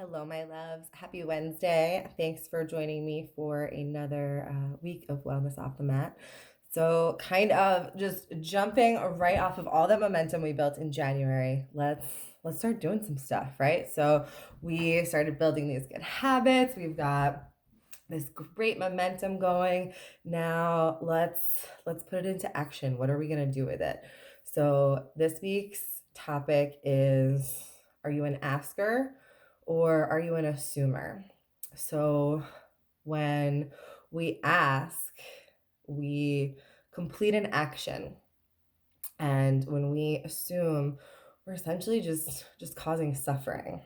Hello, my loves. Happy Wednesday. Thanks for joining me for another week of Wellness Off the Mat. So, kind of just jumping right off of all that momentum we built in January, let's start doing some stuff, right? So, we started building these good habits. We've got this great momentum going. Now, let's put it into action. What are we going to do with it? So, this week's topic is, are you an asker or are you an assumer? So, when we ask, we complete an action. And when we assume, we're essentially just causing suffering.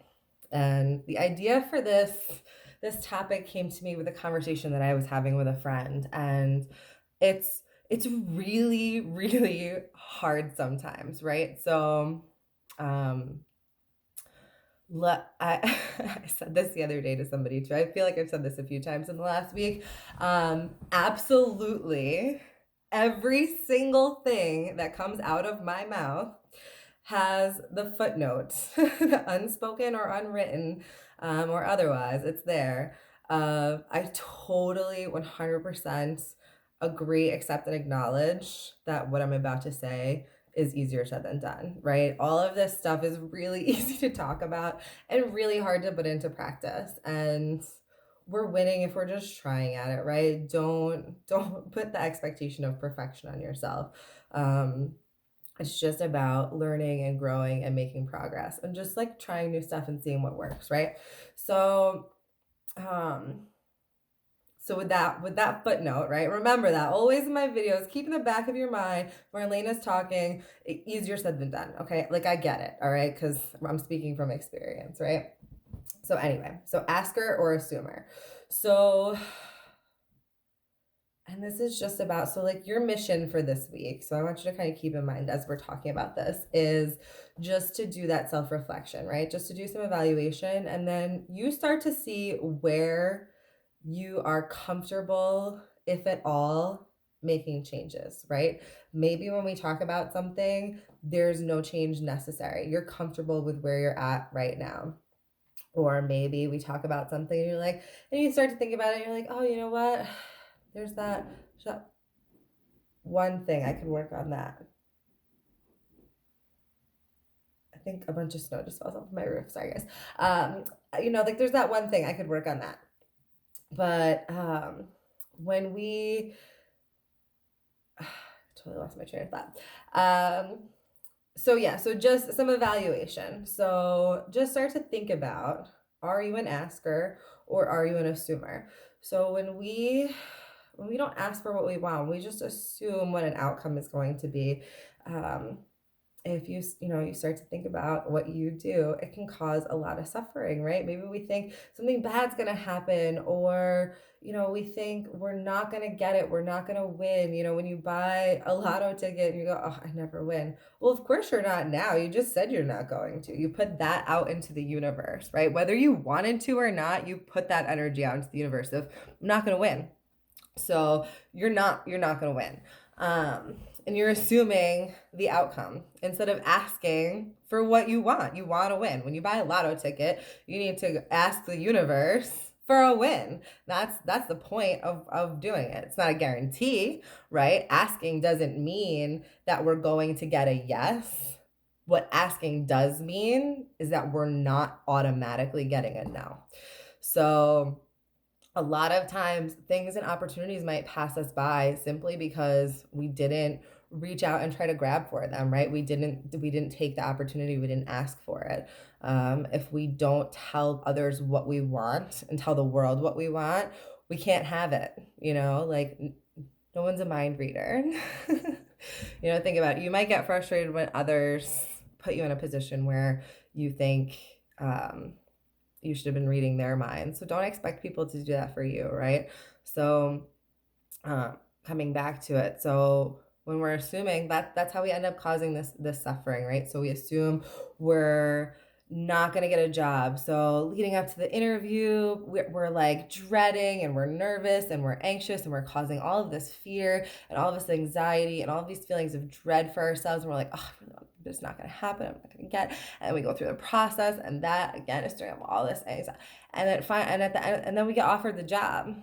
And the idea for this topic came to me with a conversation that I was having with a friend, and it's really really hard sometimes, right? So um I said this the other day to somebody too. I feel like I've said this a few times in the last week. Absolutely every single thing that comes out of my mouth has the footnote, the unspoken or unwritten, or otherwise, it's there. I totally 100% agree, accept, and acknowledge that what I'm about to say is easier said than done, right? All of this stuff is really easy to talk about and really hard to put into practice. And we're winning if we're just trying at it, right? Don't put the expectation of perfection on yourself. It's just about learning and growing and making progress and just like trying new stuff and seeing what works, right? So um so with that footnote, right? Remember that always in my videos, keep in the back of your mind when Elena's talking, easier said than done. Okay. Like I get it. All right. Cause I'm speaking from experience, right? So anyway, so asker or assumer. So and this is just about, so like your mission for this week. So I want you to kind of keep in mind as we're talking about this is just to do that self reflection, right? Just to do some evaluation. And then you start to see where you are comfortable, if at all, making changes, right? Maybe when we talk about something, there's no change necessary. You're comfortable with where you're at right now. Or maybe we talk about something and you're like, and you start to think about it and you're like, oh, you know what? There's that one thing I could work on that. I think a bunch of snow just fell off my roof. Sorry, guys. Like there's that one thing I could work on that. But when we totally lost my train of thought. So just some evaluation. So just start to think about, are you an asker or are you an assumer? So when we don't ask for what we want, we just assume what an outcome is going to be. Um, if you start to think about what you do, it can cause a lot of suffering, right? Maybe we think something bad's going to happen, or we think we're not going to get it, we're not going to win. When you buy a lotto ticket and you go, oh, I never win. Well, of course you're not now. You just said you're not going to. You put that out into the universe, right? Whether you wanted to or not, you put that energy out into the universe of, I'm not going to win. So you're not going to win. And you're assuming the outcome instead of asking for what you want. You want to win. When you buy a lotto ticket, you need to ask the universe for a win. That's the point of doing it. It's not a guarantee, right? Asking doesn't mean that we're going to get a yes. What asking does mean is that we're not automatically getting a no. So a lot of times things and opportunities might pass us by simply because we didn't reach out and try to grab for them, right? We didn't take the opportunity, we didn't ask for it. If we don't tell others what we want and tell the world what we want, we can't have it. Like no one's a mind reader. Think about it. You might get frustrated when others put you in a position where you think you should have been reading their minds. So don't expect people to do that for you, right? So coming back to it. So when we're assuming that's how we end up causing this suffering, right? So we assume we're not going to get a job. So leading up to the interview, we're like dreading and we're nervous and we're anxious and we're causing all of this fear and all of this anxiety and all of these feelings of dread for ourselves. And we're like, oh, just not going to happen. I'm not going to get. And we go through the process, and that again is stirring up all this anxiety. And then and at the end, and then we get offered the job.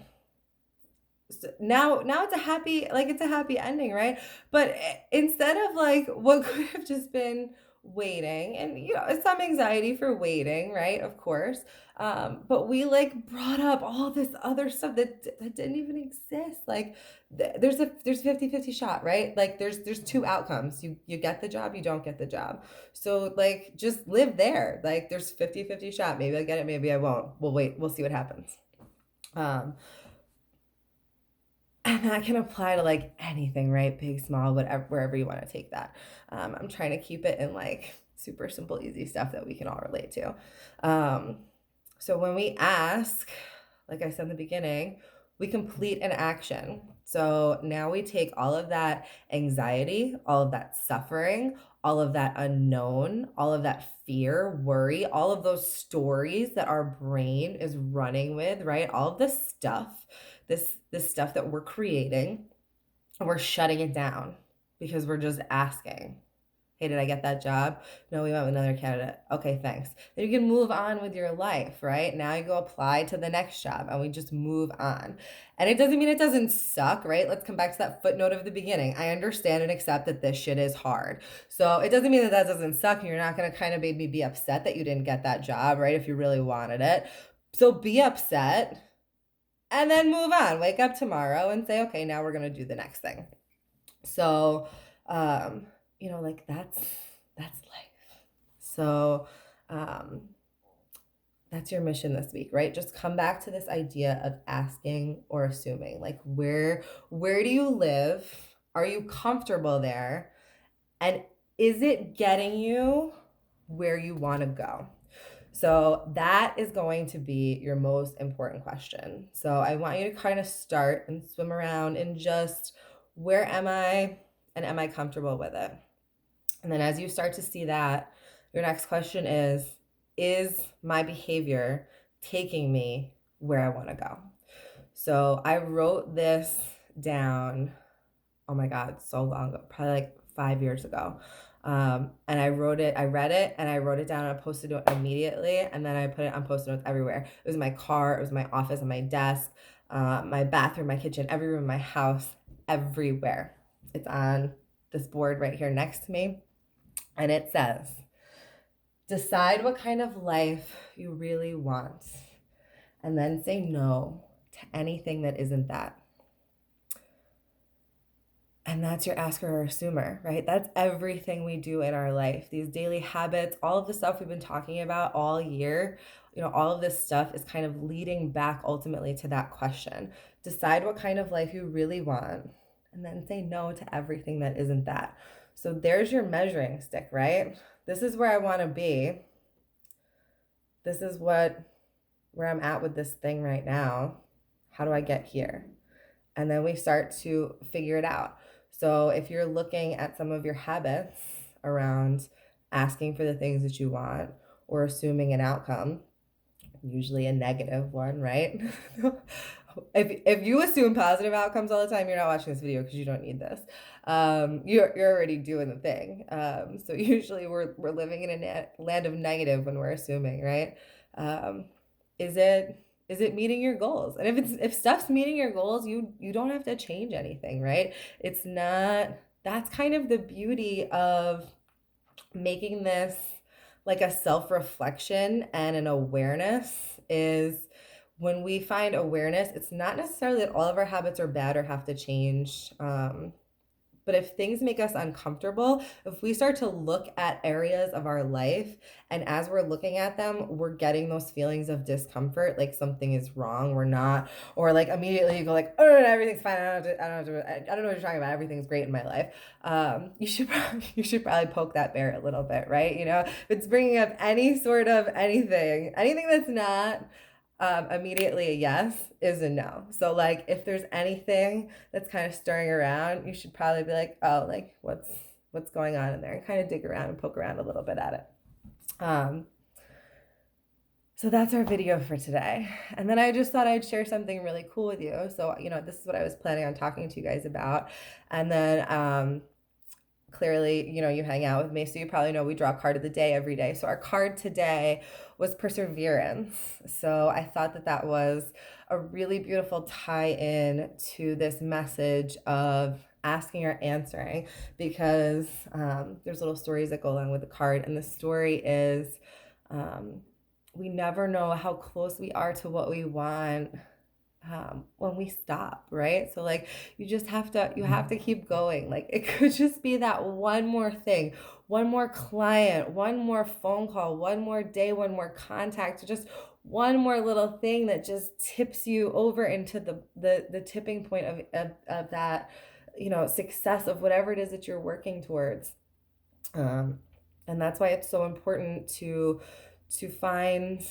So now it's a happy ending, right? But instead of like what could have just been waiting, and it's some anxiety for waiting, right? Of course. But we like brought up all this other stuff that didn't even exist. Like there's 50-50 shot, right? Like there's two outcomes. You get the job, you don't get the job. So like just live there. Like there's 50-50 shot. Maybe I'll get it, maybe I won't. We'll wait, we'll see what happens. And that can apply to like anything, right? Big, small, whatever, wherever you want to take that. I'm trying to keep it in like super simple, easy stuff that we can all relate to. So when we ask, like I said in the beginning, we complete an action. So now we take all of that anxiety, all of that suffering, all of that unknown, all of that fear, worry, all of those stories that our brain is running with, right? All of this stuff, this stuff that we're creating, and we're shutting it down because we're just asking, hey, did I get that job? No, we went with another candidate. Okay, thanks. Then you can move on with your life, right? Now you go apply to the next job and we just move on. And it doesn't mean it doesn't suck, right? Let's come back to that footnote of the beginning. I understand and accept that this shit is hard. So it doesn't mean that doesn't suck, and you're not going to kind of maybe be upset that you didn't get that job, right? If you really wanted it. So be upset and then move on. Wake up tomorrow and say, okay, now we're going to do the next thing. So, like that's life. So, that's your mission this week, right? Just come back to this idea of asking or assuming. Like where do you live? Are you comfortable there? And is it getting you where you want to go? So that is going to be your most important question. So I want you to kind of start and swim around in just, where am I, and am I comfortable with it? And then as you start to see that, your next question is my behavior taking me where I want to go? So I wrote this down, oh my God, so long ago, probably like 5 years ago. And I read it, and I wrote it down on a Post-it note immediately. And then I put it on Post-it notes everywhere. It was my car, it was my office, and my desk, my bathroom, my kitchen, every room in my house, everywhere. It's on this board right here next to me. And it says, decide what kind of life you really want, and then say no to anything that isn't that. And that's your asker or assumer, right? That's everything we do in our life. These daily habits, all of the stuff we've been talking about all year, all of this stuff is kind of leading back ultimately to that question. Decide what kind of life you really want, and then say no to everything that isn't that. So there's your measuring stick, right? This is where I want to be. This is where I'm at with this thing right now. How do I get here? And then we start to figure it out. So if you're looking at some of your habits around asking for the things that you want or assuming an outcome, usually a negative one, right? If you assume positive outcomes all the time, you're not watching this video because you don't need this. You're already doing the thing. So usually we're living in a land of negative when we're assuming, right? Is it meeting your goals? And if stuff's meeting your goals, you don't have to change anything, right? It's not. That's kind of the beauty of making this like a self-reflection and an awareness, is when we find awareness, it's not necessarily that all of our habits are bad or have to change. But if things make us uncomfortable, if we start to look at areas of our life, and as we're looking at them, we're getting those feelings of discomfort, like something is wrong, we're not, or like immediately you go like, oh, no, everything's fine. I don't know what you're talking about. Everything's great in my life. You should probably poke that bear a little bit, right? If it's bringing up any sort of anything that's not immediately a yes is a no. So like if there's anything that's kind of stirring around, you should probably be like, oh, like what's going on in there, and kind of dig around and poke around a little bit at it. So that's our video for today. And then I just thought I'd share something really cool with you. So, this is what I was planning on talking to you guys about. And then clearly, you hang out with me, so you probably know we draw a card of the day every day. So our card today was perseverance. So I thought that that was a really beautiful tie in to this message of asking or answering, because there's little stories that go along with the card. And the story is, um, we never know how close we are to what we want when we stop, right? So like you have to keep going. Like it could just be that one more thing, one more client, one more phone call, one more day, one more contact, just one more little thing that just tips you over into the tipping point of that, success of whatever it is that you're working towards. um, and that's why it's so important to find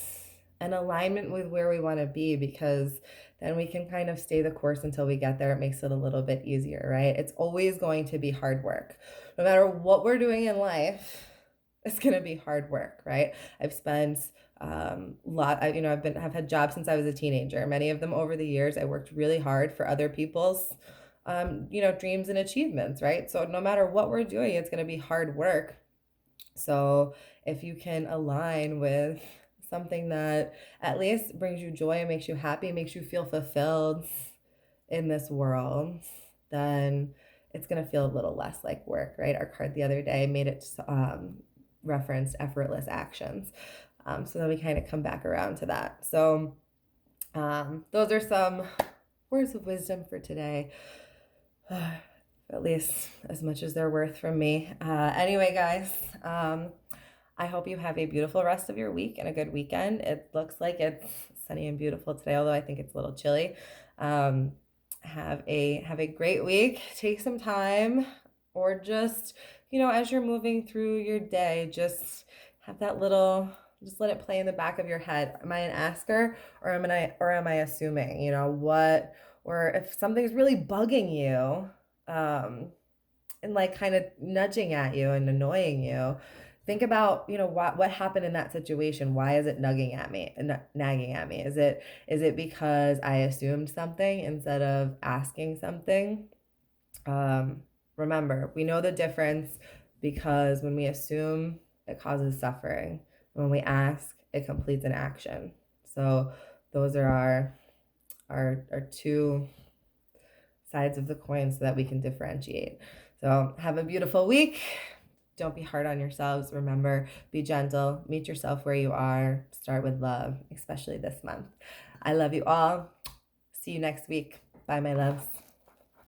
an alignment with where we want to be, because then we can kind of stay the course until we get there. It makes it a little bit easier, right? It's always going to be hard work. No matter what we're doing in life, it's going to be hard work, right? I've spent I've had jobs since I was a teenager. Many of them over the years, I worked really hard for other people's dreams and achievements, right? So no matter what we're doing, it's going to be hard work. So if you can align with something that at least brings you joy and makes you happy, makes you feel fulfilled in this world, then it's going to feel a little less like work, right? Our card the other day made it referenced effortless actions. So then we kind of come back around to that. So those are some words of wisdom for today. At least as much as they're worth from me. Anyway, guys, I hope you have a beautiful rest of your week and a good weekend. It looks like it's sunny and beautiful today, although I think it's a little chilly. Have a great week. Take some time, or just, as you're moving through your day, just have that little, just let it play in the back of your head. Am I an asker, or am I assuming? What, or if something's really bugging you, and like kind of nudging at you and annoying you, think about, what happened in that situation. Why is it nagging at me? Is it because I assumed something instead of asking something? Remember, we know the difference, because when we assume, it causes suffering. When we ask, it completes an action. So those are our two sides of the coin, so that we can differentiate. So have a beautiful week. Don't be hard on yourselves. Remember, be gentle. Meet yourself where you are. Start with love, especially this month. I love you all. See you next week. Bye, my loves.